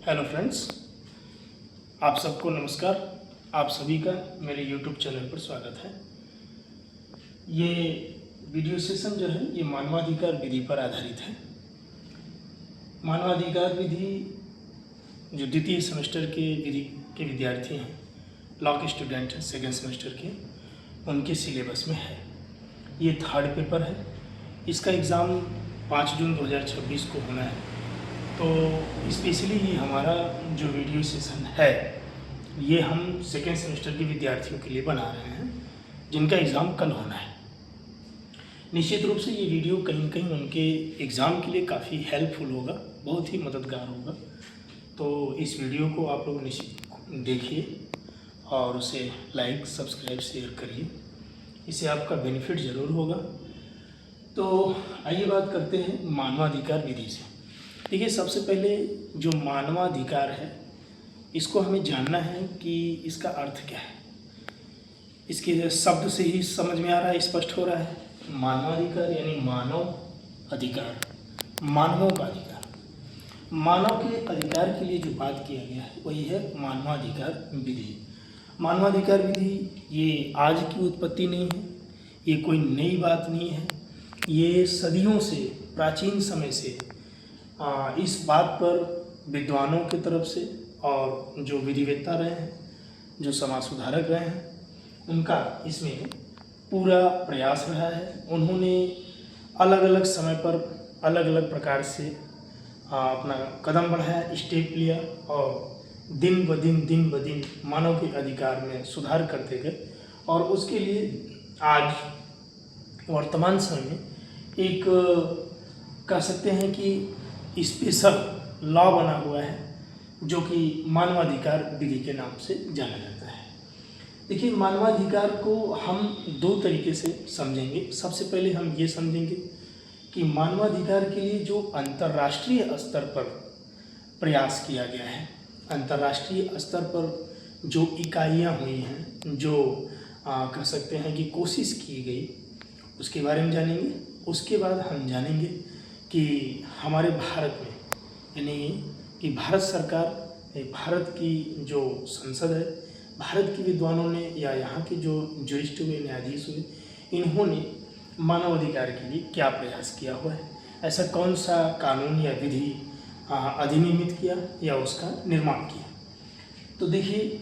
Hello friends, आप सबको नमस्कार। आप सभी का मेरे यूट्यूब चैनल पर स्वागत है। ये वीडियो सेशन जो है ये मानवाधिकार विधि पर आधारित है। मानवाधिकार विधि जो द्वितीय सेमेस्टर के विधि के विद्यार्थी हैं, लॉ के स्टूडेंट हैं सेकेंड सेमेस्टर के, उनके सिलेबस में है। ये थर्ड पेपर है। इसका एग्ज़ाम 5 जून 2026 को होना है। तो स्पेशली ये हमारा जो वीडियो सेशन है ये हम सेकेंड सेमेस्टर के विद्यार्थियों के लिए बना रहे हैं जिनका एग्ज़ाम कल होना है। निश्चित रूप से ये वीडियो कहीं न कहीं उनके एग्ज़ाम के लिए काफ़ी हेल्पफुल होगा, बहुत ही मददगार होगा। तो इस वीडियो को आप लोग निश्चित देखिए और उसे लाइक, सब्सक्राइब, शेयर करिए, इससे आपका बेनिफिट ज़रूर होगा। तो आइए बात करते हैं मानवाधिकार विधि से। देखिए, सबसे पहले जो मानवाधिकार है इसको हमें जानना है कि इसका अर्थ क्या है। इसके शब्द से ही समझ में आ रहा है, स्पष्ट हो रहा है। मानवाधिकार यानी मानव अधिकार, मानवों का अधिकार। मानव के अधिकार के लिए जो बात किया गया है वही है मानवाधिकार विधि। मानवाधिकार विधि ये आज की उत्पत्ति नहीं है, ये कोई नई बात नहीं है। ये सदियों से, प्राचीन समय से इस बात पर विद्वानों की तरफ से और जो विधिवेत्ता रहे हैं, जो समाज सुधारक रहे हैं, उनका इसमें पूरा प्रयास रहा है। उन्होंने अलग अलग समय पर अलग अलग प्रकार से अपना कदम बढ़ाया, स्टेप लिया और दिन ब दिन मानव के अधिकार में सुधार करते गए। और उसके लिए आज वर्तमान समय में एक कह सकते हैं कि स्पेशल लॉ बना हुआ है जो कि मानवाधिकार विधि के नाम से जाना जाता है। देखिए, मानवाधिकार को हम दो तरीके से समझेंगे। सबसे पहले हम ये समझेंगे कि मानवाधिकार के लिए जो अंतर्राष्ट्रीय स्तर पर प्रयास किया गया है, अंतर्राष्ट्रीय स्तर पर जो इकाइयाँ हुई हैं, जो कह सकते हैं कि कोशिश की गई, उसके बारे में जानेंगे। उसके बाद हम जानेंगे कि हमारे भारत में यानी कि भारत सरकार, भारत की जो संसद है, भारत के विद्वानों ने या यहाँ के जो ज्येष्ठ हुए, न्यायाधीश हुए, इन्होंने मानवाधिकार के लिए क्या प्रयास किया हुआ है। ऐसा कौन सा कानून या विधि अधिनियमित किया या उसका निर्माण किया। तो देखिए,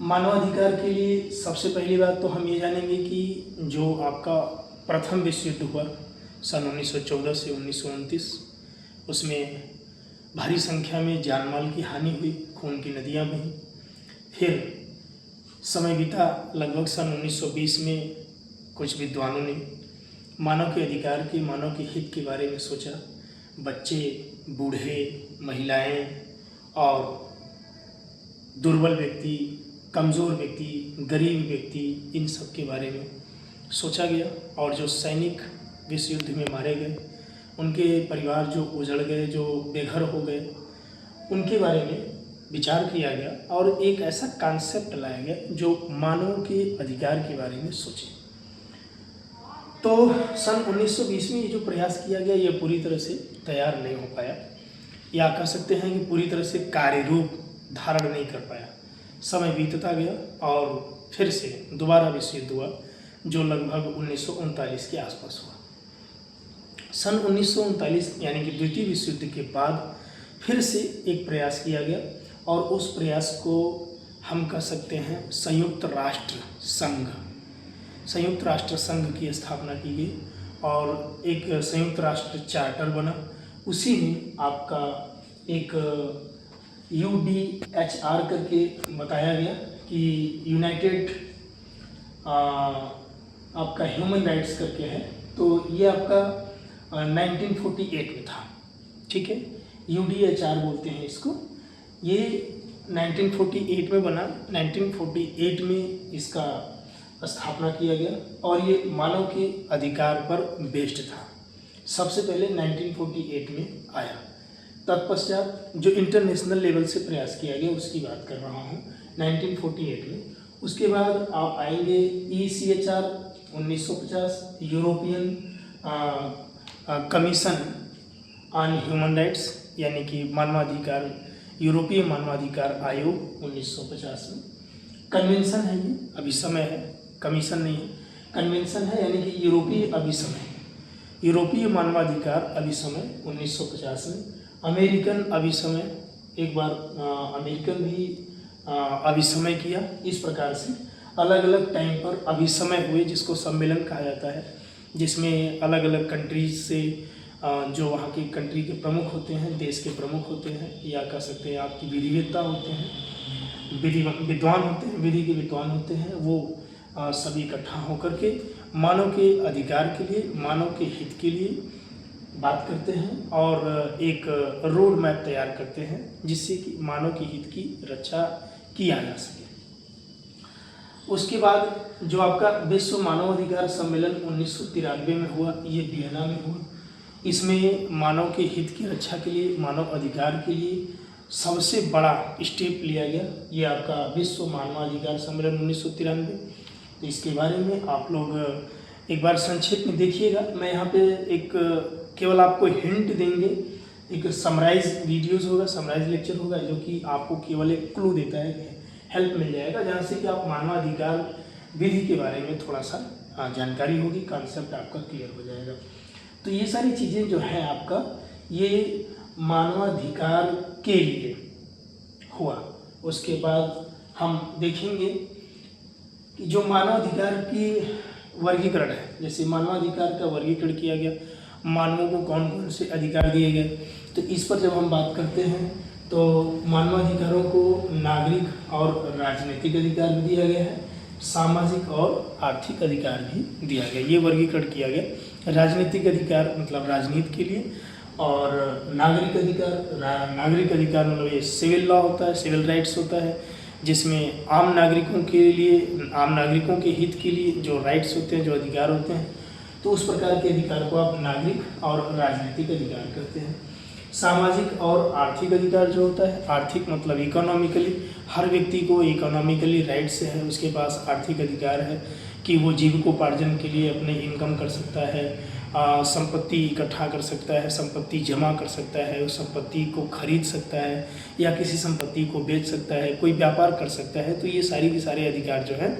मानवाधिकार के लिए सबसे पहली बात तो हम ये जानेंगे कि जो आपका प्रथम विश्व युद्ध हुआ सन 1914 से 1929, उसमें भारी संख्या में जान माल की हानि हुई, खून की नदियाँ बहीं। फिर समय बीता, लगभग सन 1920 में कुछ विद्वानों ने मानव के अधिकार के, मानव के हित के बारे में सोचा। बच्चे, बूढ़े, महिलाएं और दुर्बल व्यक्ति, कमज़ोर व्यक्ति, गरीब व्यक्ति, इन सब के बारे में सोचा गया। और जो सैनिक विश्व युद्ध में मारे गए, उनके परिवार जो उजड़ गए, जो बेघर हो गए, उनके बारे में विचार किया गया और एक ऐसा कॉन्सेप्ट लाया गया जो मानव के अधिकार के बारे में सोचे। तो सन 1920 में ये जो प्रयास किया गया ये पूरी तरह से तैयार नहीं हो पाया, या कह सकते हैं कि पूरी तरह से कार्य रूप धारण नहीं कर पाया। समय बीतता गया और फिर से दोबारा विश्व युद्ध हुआ जो लगभग 1939 के आसपास हुआ। सन 1939 यानी कि द्वितीय विश्व युद्ध के बाद फिर से एक प्रयास किया गया और उस प्रयास को हम कह सकते हैं संयुक्त राष्ट्र संघ की स्थापना की गई और एक संयुक्त राष्ट्र चार्टर बना। उसी में आपका एक UDHR करके बताया गया कि यूनाइटेड आपका ह्यूमन राइट्स करके है। तो ये आपका 1948 में था, ठीक है। UDHR बोलते हैं इसको। ये 1948 में बना। 1948 में इसका स्थापना किया गया और ये मानव के अधिकार पर बेस्ड था। सबसे पहले 1948 में आया। तत्पश्चात जो इंटरनेशनल लेवल से प्रयास किया गया उसकी बात कर रहा हूँ 1948 में। उसके बाद आप आएंगे ECHR 1950, European commission on human rights यानी कि मानवाधिकार यूरोपीय मानवाधिकार आयोग 1950 में। कन्वेंशन है, ये अभिसमय है, कमीशन नहीं है, कन्वेंशन है यानी कि यूरोपीय अभिसमय, यूरोपीय मानवाधिकार अभिसमय 1950 में। अमेरिकन अभिसमय, एक बार अमेरिकन भी अभिसमय किया। इस प्रकार से अलग अलग टाइम पर अभिसमय हुए, जिसको सम्मेलन कहा जाता है, जिसमें अलग अलग कंट्रीज से जो वहाँ के कंट्री के प्रमुख होते हैं, देश के प्रमुख होते हैं, या कह सकते हैं आपकी विधिवेत्ता होते हैं, विद्वान होते हैं, विधि के विद्वान होते हैं, वो सभी इकट्ठा होकर के मानव के अधिकार के लिए, मानव के हित के लिए बात करते हैं और एक रोड मैप तैयार करते हैं, जिससे कि मानव के हित की रक्षा किया जा सके। उसके बाद जो आपका विश्व मानवाधिकार सम्मेलन 1993 में हुआ, ये वियना में हुआ। इसमें मानव के हित की रक्षा के लिए, मानव अधिकार के लिए सबसे बड़ा स्टेप लिया गया, ये आपका विश्व मानवाधिकार सम्मेलन 1993। तो इसके बारे में आप लोग एक बार संक्षेप में देखिएगा। मैं यहाँ पे एक केवल आपको हिंट देंगे, एक समराइज वीडियोज़ होगा, समराइज लेक्चर होगा, जो कि आपको केवल एक क्लू देता है, हेल्प मिल जाएगा, जहाँ से कि आप मानवाधिकार विधि के बारे में थोड़ा सा जानकारी होगी, कॉन्सेप्ट आपका क्लियर हो जाएगा। तो ये सारी चीज़ें जो है आपका ये मानवाधिकार के लिए हुआ। उसके बाद हम देखेंगे कि जो मानवाधिकार की वर्गीकरण है, जैसे मानवाधिकार का वर्गीकरण किया गया, मानवों को कौन कौन से अधिकार दिए गए, तो इस पर जब हम बात करते हैं तो मानवाधिकारों को नागरिक और राजनीतिक अधिकार भी दिया गया है, सामाजिक और आर्थिक अधिकार भी दिया गया, ये वर्गीकरण किया गया। राजनीतिक अधिकार मतलब राजनीति के लिए, और नागरिक अधिकार मतलब ये सिविल लॉ होता है, सिविल राइट्स होता है, जिसमें आम नागरिकों के लिए, आम नागरिकों के हित के लिए जो राइट्स होते हैं, जो अधिकार होते हैं, तो उस प्रकार के अधिकार को आप नागरिक और राजनीतिक अधिकार कहते हैं। सामाजिक और आर्थिक अधिकार जो होता है, आर्थिक मतलब इकोनॉमिकली, हर व्यक्ति को इकोनॉमिकली राइट्स है, उसके पास आर्थिक अधिकार है कि वो जीविकोपार्जन के लिए अपने इनकम कर सकता है, संपत्ति इकट्ठा कर सकता है, संपत्ति जमा कर सकता है, उस संपत्ति को खरीद सकता है या किसी संपत्ति को बेच सकता है, कोई व्यापार कर सकता है। तो ये सारी के सारे अधिकार जो है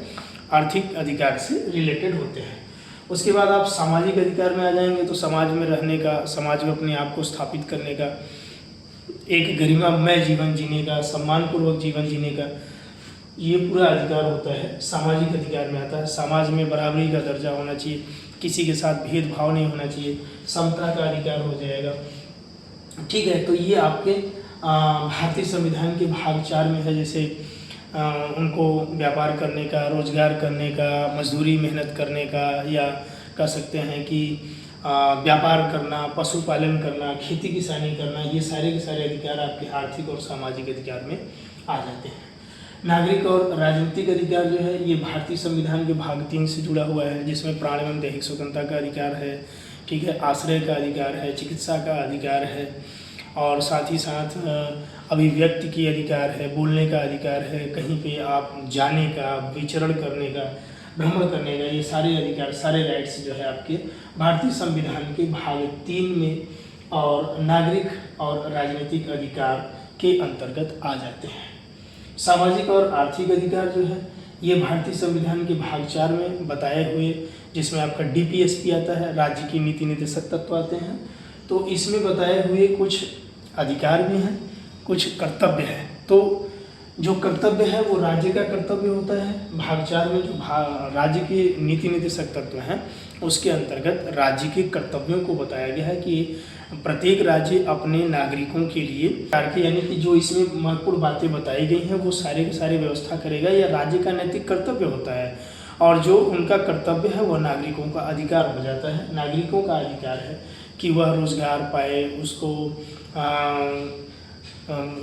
आर्थिक अधिकार से रिलेटेड होते हैं। उसके बाद आप सामाजिक अधिकार में आ जाएंगे, तो समाज में रहने का, समाज में अपने आप को स्थापित करने का, एक गरिमामय जीवन जीने का, सम्मानपूर्वक जीवन जीने का, ये पूरा अधिकार होता है, सामाजिक अधिकार में आता है। समाज में बराबरी का दर्जा होना चाहिए, किसी के साथ भेदभाव नहीं होना चाहिए, समता का अधिकार हो जाएगा। ठीक है, तो ये आपके भारतीय संविधान के भाग 4 में है, जैसे उनको व्यापार करने का, रोजगार करने का, मजदूरी मेहनत करने का, या कह सकते हैं कि व्यापार करना, पशुपालन करना, खेती किसानी करना, ये सारे के सारे अधिकार आपके आर्थिक और सामाजिक अधिकार में आ जाते हैं। नागरिक और राजनीतिक अधिकार जो है ये भारतीय संविधान के भाग 3 से जुड़ा हुआ है, जिसमें प्राण एवं दैहिक स्वतंत्रता का अधिकार है, ठीक है, आश्रय का अधिकार है, चिकित्सा का अधिकार है, और साथ ही साथ अभिव्यक्ति की अधिकार है, बोलने का अधिकार है, कहीं पे आप जाने का, विचरण करने का, भ्रमण करने का, ये सारे अधिकार, सारे राइट्स जो है आपके भारतीय संविधान के भाग 3 में और नागरिक और राजनीतिक अधिकार के अंतर्गत आ जाते हैं। सामाजिक और आर्थिक अधिकार जो है ये भारतीय संविधान के भाग 4 में बताए हुए, जिसमें आपका DPSP आता है, राज्य की नीति निर्देशक तत्व आते हैं, तो इसमें बताए हुए कुछ अधिकार भी हैं, कुछ कर्तव्य हैं। तो जो कर्तव्य है वो राज्य का कर्तव्य होता है। भाग 4 में जो राज्य के नीति निर्देशक तत्व हैं उसके अंतर्गत राज्य के कर्तव्यों को बताया गया है कि प्रत्येक राज्य अपने नागरिकों के लिए यानी कि जो इसमें महत्वपूर्ण बातें बताई गई हैं वो सारे के सारे व्यवस्था करेगा, यह राज्य का नैतिक कर्तव्य होता है। और जो उनका कर्तव्य है वह नागरिकों का अधिकार हो जाता है। नागरिकों का अधिकार है कि वह रोजगार पाए, उसको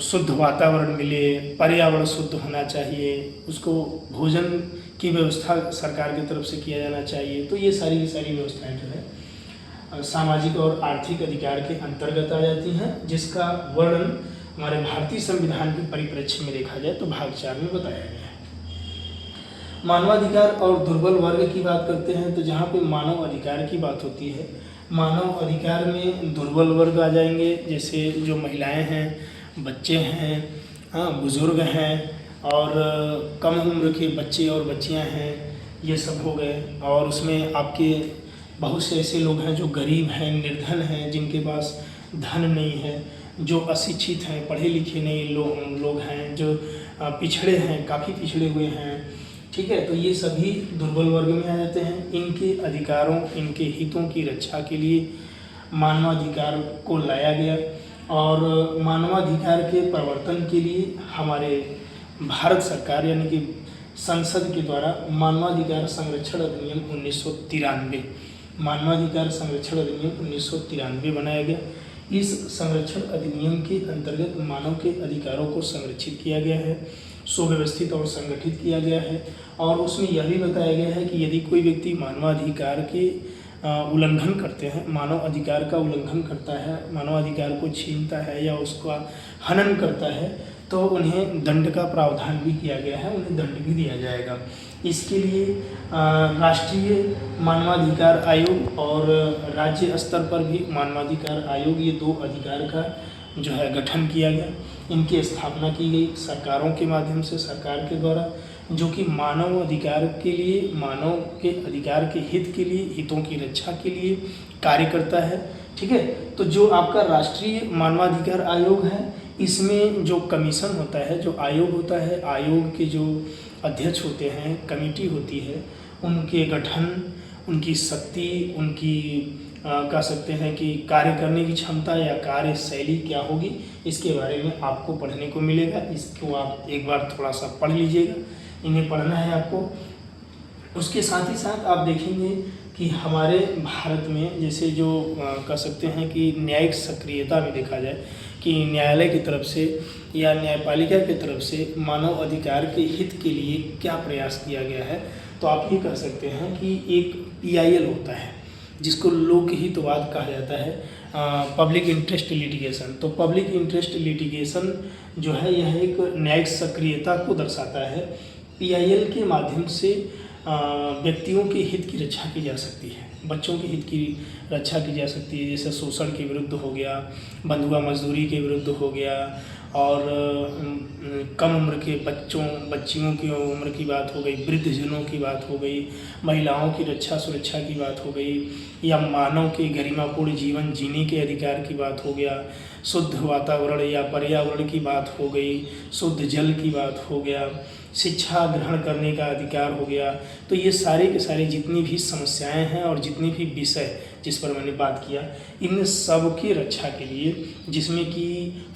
शुद्ध वातावरण मिले, पर्यावरण शुद्ध होना चाहिए, उसको भोजन की व्यवस्था सरकार की तरफ से किया जाना चाहिए। तो ये सारी की सारी व्यवस्थाएं जो है सामाजिक और आर्थिक अधिकार के अंतर्गत आ जाती हैं, जिसका वर्णन हमारे भारतीय संविधान के परिप्रेक्ष्य में देखा जाए तो भाग 4 में बताया गया है। मानवाधिकार और दुर्बल वर्ग की बात करते हैं तो जहाँ पे मानव अधिकार की बात होती है, मानव अधिकार में दुर्बल वर्ग आ जाएंगे, जैसे जो महिलाएं हैं, बच्चे हैं, हाँ, बुज़ुर्ग हैं, और कम उम्र के बच्चे और बच्चियां हैं, ये सब हो गए। और उसमें आपके बहुत से ऐसे लोग हैं जो गरीब हैं, निर्धन हैं, जिनके पास धन नहीं है, जो अशिक्षित हैं, पढ़े लिखे नहीं लोग हैं, जो पिछड़े हैं, काफ़ी पिछड़े हुए हैं, ठीक है। तो ये सभी दुर्बल वर्ग में आ जाते हैं। इनके अधिकारों, इनके हितों की रक्षा के लिए मानवाधिकार को लाया गया, और मानवाधिकार के प्रवर्तन के लिए हमारे भारत सरकार यानी कि संसद के द्वारा मानवाधिकार संरक्षण अधिनियम 1993 मानवाधिकार संरक्षण अधिनियम 1993 बनाया गया। इस संरक्षण अधिनियम के अंतर्गत मानव के अधिकारों को संरक्षित किया गया है, सुव्यवस्थित और संगठित किया गया है, और उसमें यह भी बताया गया है कि यदि कोई व्यक्ति मानवाधिकार के उल्लंघन करते हैं, मानव अधिकार का उल्लंघन करता है, मानवाधिकार को छीनता है या उसका हनन करता है, तो उन्हें दंड का प्रावधान भी किया गया है, उन्हें दंड भी दिया जाएगा। इसके लिए राष्ट्रीय मानवाधिकार आयोग और राज्य स्तर पर भी मानवाधिकार आयोग, ये 2 अधिकार का जो है गठन किया गया। इनकी स्थापना की गई सरकारों के माध्यम से, सरकार के द्वारा, जो कि मानव अधिकार के लिए, मानव के अधिकार के हित के लिए, हितों की रक्षा के लिए कार्य करता है, ठीक है। तो जो आपका राष्ट्रीय मानवाधिकार आयोग है, इसमें जो कमीशन होता है, जो आयोग होता है, आयोग के जो अध्यक्ष होते हैं, कमेटी होती है, उनके गठन, उनकी शक्ति, उनकी कह सकते हैं कि कार्य करने की क्षमता या कार्य शैली क्या होगी, इसके बारे में आपको पढ़ने को मिलेगा। इसको आप एक बार थोड़ा सा पढ़ लीजिएगा, इन्हें पढ़ना है आपको। उसके साथ ही साथ आप देखेंगे कि हमारे भारत में जैसे जो कह सकते हैं कि न्यायिक सक्रियता में देखा जाए कि न्यायालय की तरफ से या न्यायपालिका की तरफ से मानव अधिकार के हित के लिए क्या प्रयास किया गया है, तो आप ये कह सकते हैं कि एक PIL होता है जिसको लोकहितवाद कहा जाता है, पब्लिक इंटरेस्ट लिटिगेशन। तो पब्लिक इंटरेस्ट लिटिगेशन जो है यह एक न्यायिक सक्रियता को दर्शाता है। PIL के माध्यम से व्यक्तियों के हित की रक्षा की जा सकती है, बच्चों के हित की रक्षा की जा सकती है, जैसे शोषण के विरुद्ध हो गया, बंधुआ मजदूरी के विरुद्ध हो गया, और कम उम्र के बच्चियों की उम्र की बात हो गई, वृद्धजनों की बात हो गई, महिलाओं की रक्षा सुरक्षा की बात हो गई, या मानव के गरिमापूर्ण जीवन जीने के अधिकार की बात हो गया, शुद्ध वातावरण या पर्यावरण की बात हो गई, शुद्ध जल की बात हो गया, शिक्षा ग्रहण करने का अधिकार हो गया। तो ये सारे के सारे जितनी भी समस्याएं हैं और जितने भी विषय जिस पर मैंने बात किया, इन सब की रक्षा के लिए, जिसमें कि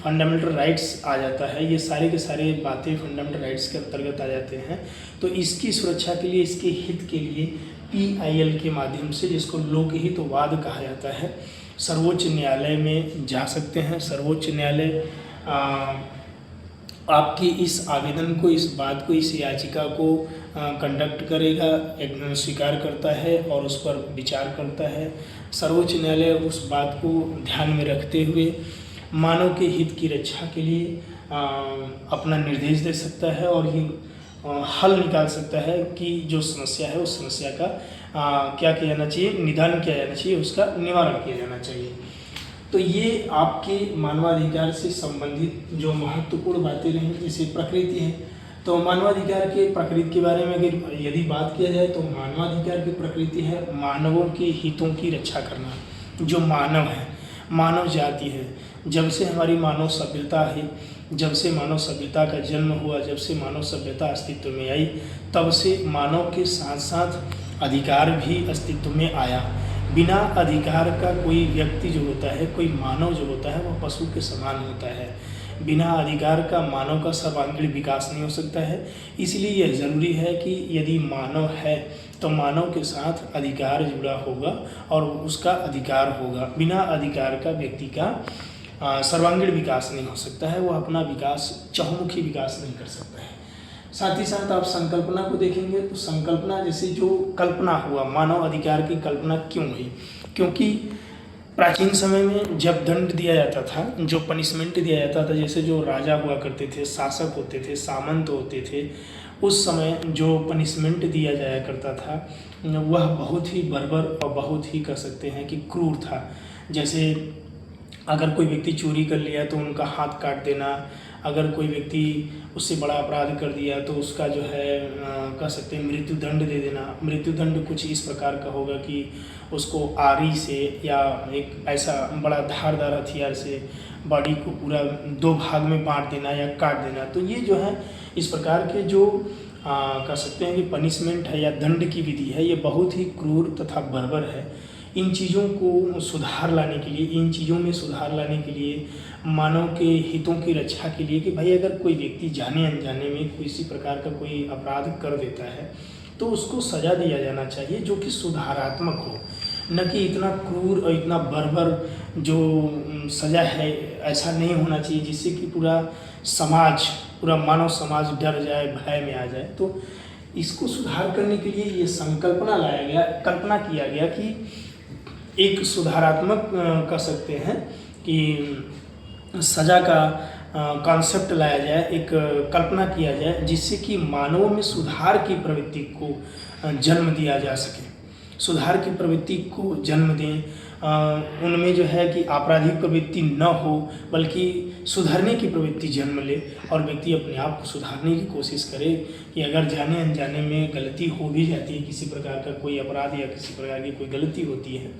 फंडामेंटल राइट्स आ जाता है, ये सारे के सारे बातें फंडामेंटल राइट्स के अंतर्गत आ जाते हैं। तो इसकी सुरक्षा के लिए, इसके हित के लिए PIL के माध्यम से, जिसको लोकहितवाद कहा जाता है, सर्वोच्च न्यायालय में जा सकते हैं। सर्वोच्च न्यायालय आपकी इस आवेदन को, इस बात को, इस याचिका को कंडक्ट करेगा, स्वीकार करता है और उस पर विचार करता है। सर्वोच्च न्यायालय उस बात को ध्यान में रखते हुए मानव के हित की रक्षा के लिए अपना निर्देश दे सकता है, और ये हल निकाल सकता है कि जो समस्या है उस समस्या का क्या किया जाना चाहिए, निदान किया जाना चाहिए, उसका निवारण किया जाना चाहिए। तो ये आपके मानवाधिकार से संबंधित जो महत्वपूर्ण बातें रहीं, जैसे प्रकृति है, तो मानवाधिकार के प्रकृति के बारे में अगर यदि बात किया जाए तो मानवाधिकार की प्रकृति है मानवों के हितों की रक्षा करना। जो मानव है, मानव जाति है, जब से हमारी मानव सभ्यता है, जब से मानव सभ्यता का जन्म हुआ, जब से मानव सभ्यता अस्तित्व में आई, तब से मानव के साथ साथ अधिकार भी अस्तित्व में आया। बिना अधिकार का कोई व्यक्ति जो होता है, कोई मानव जो होता है, वह पशु के समान होता है। बिना अधिकार का मानव का सर्वांगीण विकास नहीं हो सकता है। इसलिए यह ज़रूरी है कि यदि मानव है तो मानव के साथ अधिकार जुड़ा होगा और उसका अधिकार होगा। बिना अधिकार का व्यक्ति का सर्वांगीण विकास नहीं हो सकता है, वह अपना विकास, चहुमुखी विकास नहीं कर सकता है। साथ ही साथ आप संकल्पना को देखेंगे तो संकल्पना, जैसे जो कल्पना हुआ, मानव अधिकार की कल्पना क्यों हुई? क्योंकि प्राचीन समय में जब दंड दिया जाता था, जो पनिशमेंट दिया जाता था, जैसे जो राजा हुआ करते थे, शासक होते थे, सामंत होते थे, उस समय जो पनिशमेंट दिया जाया करता था वह बहुत ही बर्बर और बहुत ही कह सकते हैं कि क्रूर था। जैसे अगर कोई व्यक्ति चोरी कर लिया तो उनका हाथ काट देना, अगर कोई व्यक्ति उससे बड़ा अपराध कर दिया तो उसका जो है कह सकते हैं मृत्यु दंड दे देना। मृत्यु दंड कुछ इस प्रकार का होगा कि उसको आरी से या एक ऐसा बड़ा धारदार हथियार से बॉडी को पूरा 2 भाग में बांट देना या काट देना। तो ये जो है इस प्रकार के जो कह सकते हैं कि पनिशमेंट है या दंड की विधि है, ये बहुत ही क्रूर तथा बर्बर है। इन चीज़ों को सुधार लाने के लिए, इन चीज़ों में सुधार लाने के लिए, मानव के हितों की रक्षा के लिए कि भाई अगर कोई व्यक्ति जाने अनजाने में किसी प्रकार का कोई अपराध कर देता है तो उसको सज़ा दिया जाना चाहिए जो कि सुधारात्मक हो, न कि इतना क्रूर और इतना बर्बर जो सज़ा है ऐसा नहीं होना चाहिए जिससे कि पूरा समाज, पूरा मानव समाज डर जाए, भय में आ जाए। तो इसको सुधार करने के लिए ये कल्पना किया गया कि एक सुधारात्मक कह सकते हैं कि सज़ा का कॉन्सेप्ट लाया जाए, एक कल्पना किया जाए जिससे कि मानवों में सुधार की प्रवृत्ति को जन्म दिया जा सके, सुधार की प्रवृत्ति को जन्म दें, उनमें जो है कि आपराधिक प्रवृत्ति न हो बल्कि सुधरने की प्रवृत्ति जन्म ले और व्यक्ति अपने आप को सुधारने की कोशिश करे कि अगर जाने अनजाने में गलती हो भी जाती है, किसी प्रकार का कोई अपराध या किसी प्रकार की कोई गलती होती है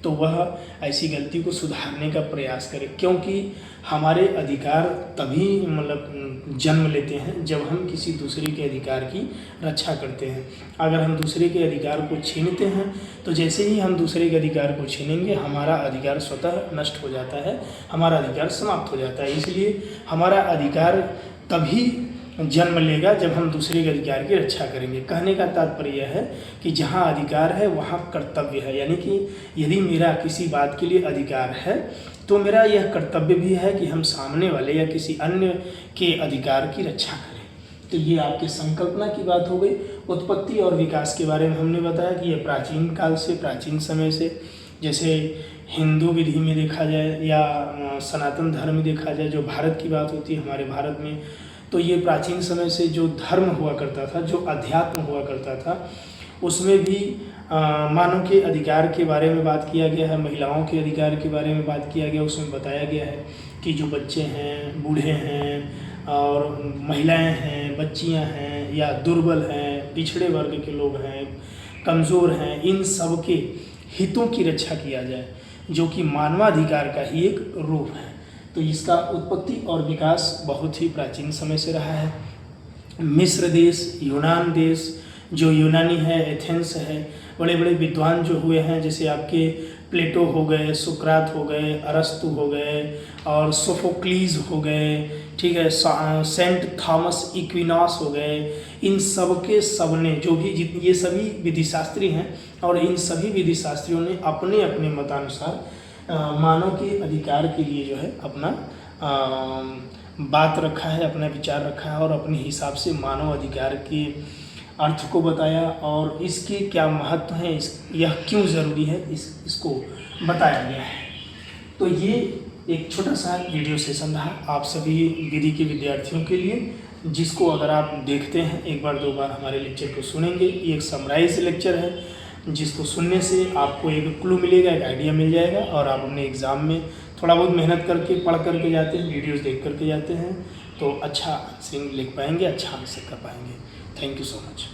तो वह ऐसी गलती को सुधारने का प्रयास करे। क्योंकि हमारे अधिकार तभी मतलब जन्म लेते हैं जब हम किसी दूसरे के अधिकार की रक्षा करते हैं। अगर हम दूसरे के अधिकार को छीनते हैं तो जैसे ही हम दूसरे के अधिकार को छीनेंगे हमारा अधिकार स्वतः नष्ट हो जाता है, हमारा अधिकार समाप्त हो जाता है। इसलिए हमारा अधिकार तभी जन्म लेगा जब हम दूसरे के अधिकार की रक्षा करेंगे। कहने का तात्पर्य यह है कि जहाँ अधिकार है वहाँ कर्तव्य है, यानी कि यदि मेरा किसी बात के लिए अधिकार है तो मेरा यह कर्तव्य भी है कि हम सामने वाले या किसी अन्य के अधिकार की रक्षा करें। तो ये आपके संकल्पना की बात हो गई। उत्पत्ति और विकास के बारे में हमने बताया कि यह प्राचीन काल से, प्राचीन समय से, जैसे हिंदू विधि में देखा जाए या सनातन धर्म में देखा जाए, जो भारत की बात होती है हमारे भारत में, तो ये प्राचीन समय से जो धर्म हुआ करता था, जो अध्यात्म हुआ करता था, उसमें भी मानव के अधिकार के बारे में बात किया गया है, महिलाओं के अधिकार के बारे में बात किया गया। उसमें बताया गया है कि जो बच्चे हैं, बूढ़े हैं और महिलाएं हैं, बच्चियां हैं या दुर्बल हैं, पिछड़े वर्ग के लोग हैं, कमज़ोर हैं, इन सब के हितों की रक्षा किया जाए, जो कि मानवाधिकार का ही एक रूप है। तो इसका उत्पत्ति और विकास बहुत ही प्राचीन समय से रहा है। मिस्र देश, यूनान देश, जो यूनानी है, एथेंस है, बड़े बड़े विद्वान जो हुए हैं, जैसे आपके प्लेटो हो गए, सुकरात हो गए, अरस्तु हो गए और सोफोक्लीज हो गए, ठीक है, सेंट थॉमस एक्विनास हो गए, इन सब के सब ने जो भी ये सभी विधिशास्त्री हैं और इन सभी विधिशास्त्रियों ने अपने अपने मतानुसार मानव के अधिकार के लिए जो है अपना बात रखा है, अपना विचार रखा है और अपने हिसाब से मानव अधिकार के अर्थ को बताया और इसके क्या महत्व है, यह क्यों ज़रूरी है, इसको बताया गया है। तो ये एक छोटा सा वीडियो सेशन रहा आप सभी विधि के विद्यार्थियों के लिए, जिसको अगर आप देखते हैं, एक बार 2 बार हमारे लेक्चर को सुनेंगे, ये एक समराइज लेक्चर है जिसको सुनने से आपको एक क्लू मिलेगा, एक आइडिया मिल जाएगा और आप अपने एग्ज़ाम में थोड़ा बहुत मेहनत करके पढ़ करके जाते हैं, वीडियोस देख करके जाते हैं तो अच्छा आंसरिंग लिख पाएंगे, अच्छा आंसर कर पाएंगे। Thank you so much.